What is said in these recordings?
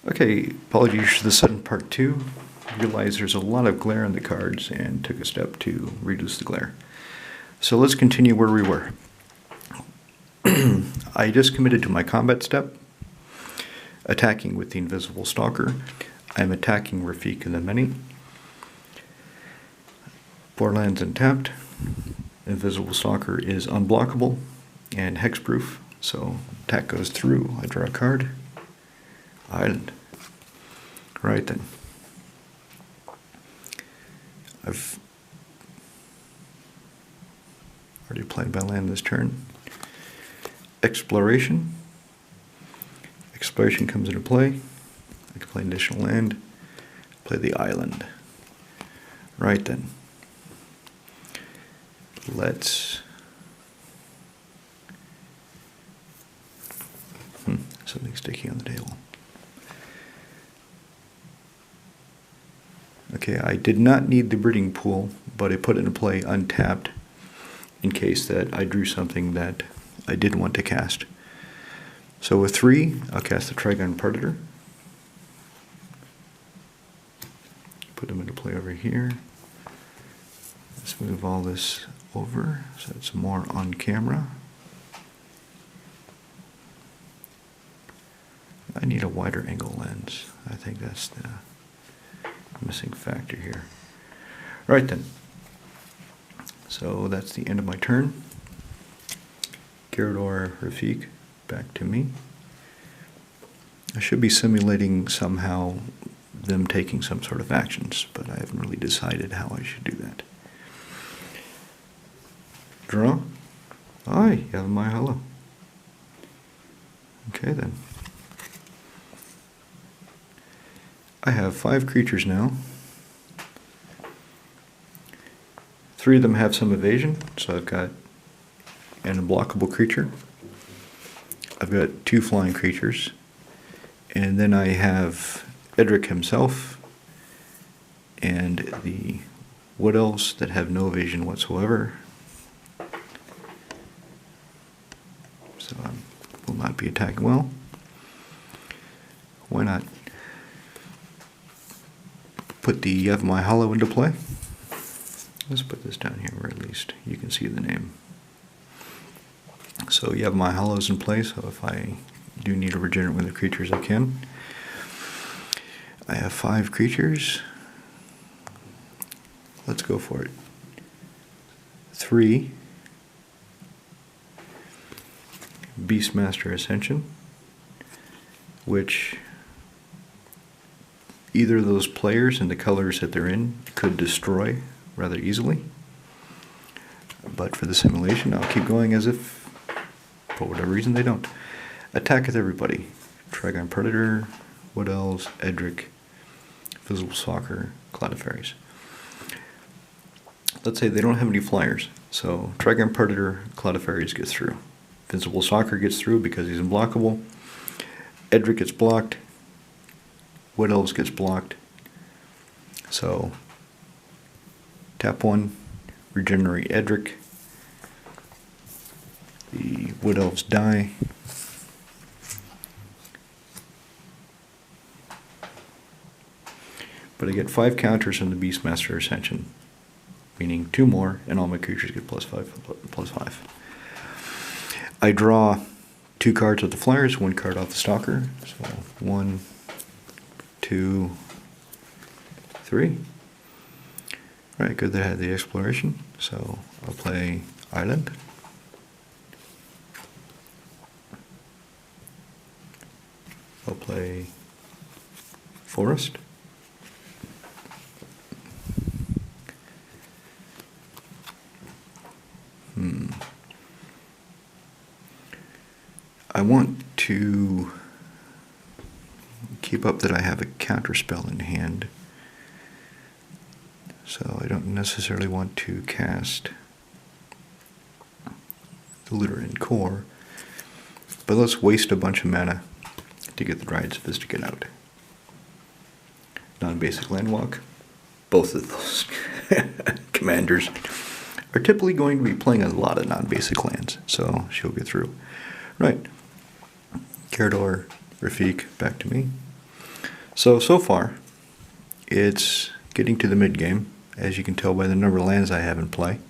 Okay, apologies for the sudden part 2. Realized there's a lot of glare on the cards and took a step to reduce the glare. So let's continue where we were. I just committed to my combat step, attacking with the Invisible Stalker. I'm attacking Rafik and the Many. 4 lands untapped. Invisible Stalker is unblockable and hexproof, so attack goes through. I draw a card. Island. Right then. I've already played my land this turn. Exploration. Exploration comes into play. I can play an additional land. Play the island. Right then. Let's... something sticky on the table. Okay, I did not need the breeding pool, but I put it in play untapped in case that I drew something that I didn't want to cast. So with 3, I'll cast the Trigon Predator. Put them into play over here. Let's move all this over so it's more on camera. I need a wider angle lens. I think that's the missing factor here. Right then. So that's the end of my turn. Gyarados, Rafik, back to me. I should be simulating somehow them taking some sort of actions, but I haven't really decided how I should do that. Draw. Aye, you have my hello. Okay then. I have 5 creatures now. 3 of them have some evasion, so I've got an unblockable creature. I've got 2 flying creatures. And then I have Edric himself and the Wood Elves that have no evasion whatsoever. So I will not be attacking well. Why not? Put the Yavimaya Hollow into play. Let's put this down here where at least you can see the name. So Yavimaya Hollow's in play, so if I do need to regenerate with the creatures, I can. I have 5 creatures. Let's go for it. 3 Beastmaster Ascension, which either of those players and the colors that they're in could destroy rather easily. But for the simulation, I'll keep going as if, for whatever reason, they don't. Attack with everybody. Trigon Predator, Wood Elves, Edric, Invisible Stalker, Cloud of Fairies. Let's say they don't have any flyers, so Trigon Predator, Cloud of Fairies gets through. Invisible Stalker gets through because he's unblockable. Edric gets blocked. Wood Elves gets blocked. So tap 1, regenerate Edric. The Wood Elves die. But I get 5 counters from the Beastmaster Ascension, meaning 2 more, and all my creatures get +5/+5. I draw 2 cards with the flyers, 1 card off the Stalker. So 1, 2, 3. Alright, good that I had the exploration. So I'll play Island. I'll play Forest. I want to keep up that I have a counter spell in hand, so I don't necessarily want to cast the Luteran Core, but let's waste a bunch of mana to get the Dryad Sophisticate out. Non-basic land walk. Both of those commanders are typically going to be playing a lot of non-basic lands, so she'll get through. Right. Gyarados, Rafik, back to me. So far, it's getting to the mid-game, as you can tell by the number of lands I have in play.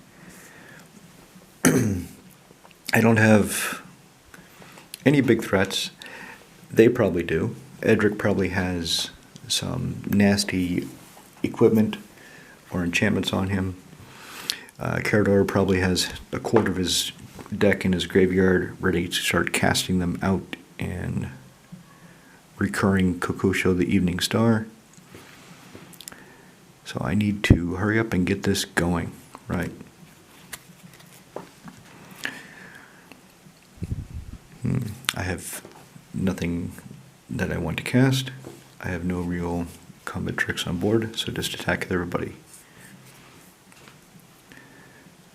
I don't have any big threats. They probably do. Edric probably has some nasty equipment or enchantments on him. Carador probably has a quarter of his deck in his graveyard ready to start casting them out and recurring Kokusho the Evening Star. So I need to hurry up and get this going, right? I have nothing that I want to cast. I have no real combat tricks on board, so just attack everybody.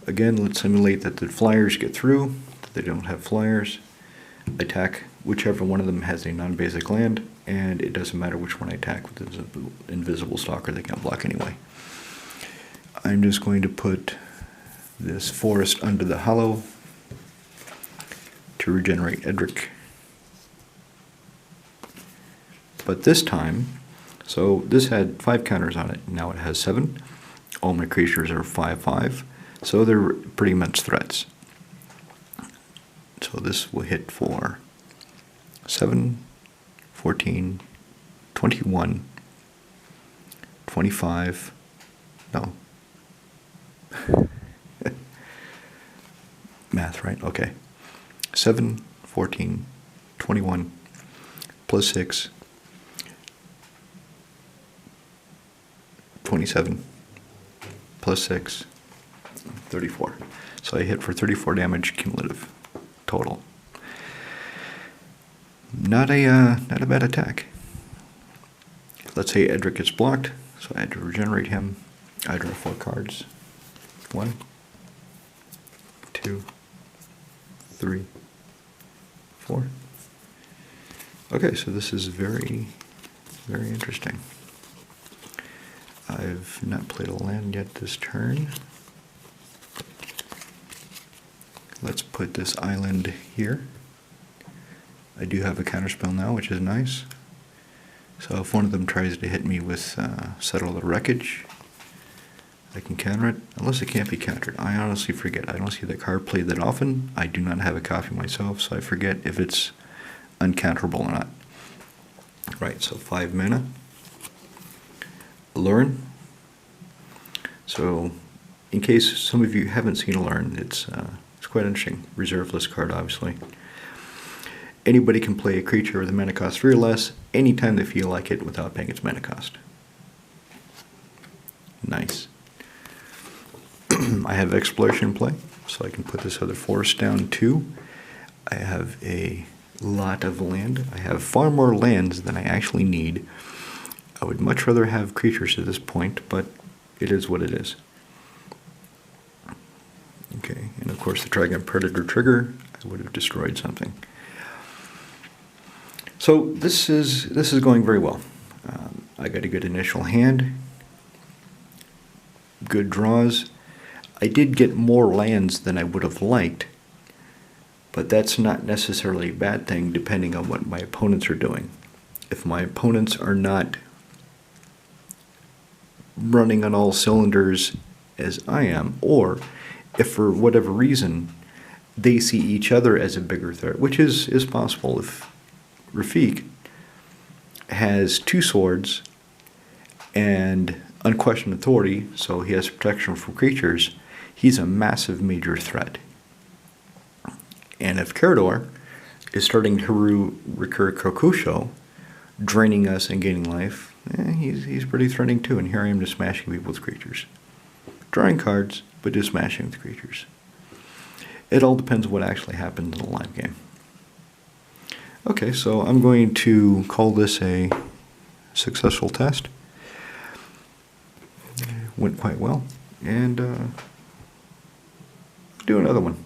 Again, let's simulate that the flyers get through, that they don't have flyers. Attack whichever one of them has a non-basic land, and it doesn't matter which one I attack with the invisible stalker, they can't block anyway. I'm just going to put this forest under the hollow to regenerate Edric. But this time, so this had 5 counters on it, now it has 7. All my creatures are 5/5, so they're pretty much threats. So this will hit for 7, 14, 21, 25, no. Math, right? Okay. 7, 14, 21, plus 6, 27, plus 6, 34. So I hit for 34 damage cumulative total. Not a bad attack. Let's say Edric gets blocked, so I had to regenerate him. I draw 4 cards. 1, 2, 3, 4. Okay, so this is very, very interesting. I've not played a land yet this turn. Let's put this island here. I do have a counterspell now, which is nice. So if one of them tries to hit me with Settle the Wreckage, I can counter it, unless it can't be countered. I honestly forget. I don't see that card played that often. I do not have a copy myself, so I forget if it's uncounterable or not. Right, so 5 mana. Learn. So, in case some of you haven't seen Learn, it's quite interesting. Reserve list card, obviously. Anybody can play a creature with a mana cost 3 or less anytime they feel like it without paying its mana cost. Nice. I have Exploration in play, so I can put this other forest down too. I have a lot of land. I have far more lands than I actually need. I would much rather have creatures at this point, but it is what it is. Okay, and of course the Dragon Predator trigger, I would have destroyed something. So this is going very well. I got a good initial hand, good draws. I did get more lands than I would have liked, but that's not necessarily a bad thing depending on what my opponents are doing. If my opponents are not running on all cylinders as I am, or if for whatever reason they see each other as a bigger threat, which is possible. If Rafik has 2 swords and unquestioned authority, so he has protection from creatures, he's a massive major threat. And if Carador is starting to recur Kokusho, draining us and gaining life, he's pretty threatening too, and here I am just smashing people with creatures. Drawing cards, but just smashing with creatures. It all depends on what actually happens in the live game. Okay, so I'm going to call this a successful test. Went quite well, and do another one.